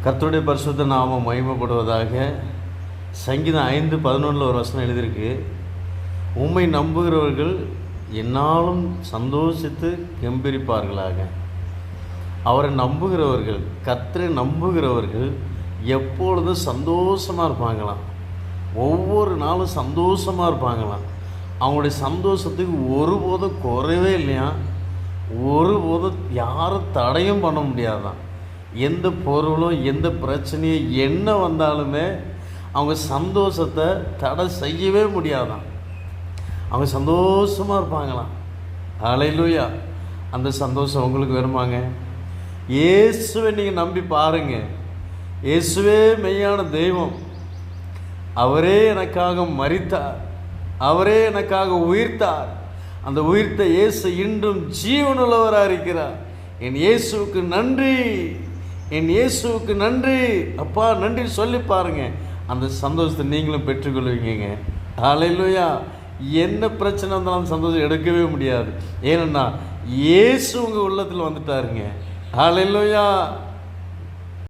கர்த்தருடைய பரிசுத்த நாமம் மகிமைப்படுவதாக. சங்கீதம் 5:11 ஒரு வசனம் எழுதியிருக்கு. உம்மை நம்புகிறவர்கள் என்னாலும் சந்தோஷித்து கெம்பீரிப்பார்களாக. அவரை நம்புகிறவர்கள், கர்த்தரை நம்புகிறவர்கள் எப்பொழுதும் சந்தோஷமாக இருப்பாங்களாம். ஒவ்வொரு நாளும் சந்தோஷமாக இருப்பாங்களாம். அவங்களுடைய சந்தோஷத்துக்கு ஒருபோதும் குறைவே இல்லையா. ஒருபோதும் யாரும் தடையும் பண்ண முடியாதான். எந்த பொருளும் எந்த பிரச்சனையும் என்ன வந்தாலுமே அவங்க சந்தோஷத்தை தடை செய்யவே முடியாதான். அவங்க சந்தோஷமாக இருப்பாங்களாம். ஹல்லேலூயா. அந்த சந்தோஷம் உங்களுக்கு வேணுமாங்க? இயேசுவை நீங்கள் நம்பி பாருங்கள். இயேசுவே மெய்யான தெய்வம். அவரே எனக்காக மரித்தார், அவரே எனக்காக உயிர்த்தார். அந்த உயிர்த்த இயேசு இன்றும் ஜீவனுள்ளவராக இருக்கிறார். என் இயேசுவுக்கு நன்றி, என் இயேசுவுக்கு நன்றி. அப்பா நன்றி சொல்லி பாருங்க. அந்த சந்தோஷத்தை நீங்களும் பெற்றுக்கொள்வீங்க. ஹல்லேலூயா. என்ன பிரச்சனை வந்தாலும் சந்தோஷம் எடுக்கவே முடியாது. ஏன்னா இயேசு உங்கள் உள்ளத்தில் வந்துட்டாருங்க. ஹல்லேலூயா.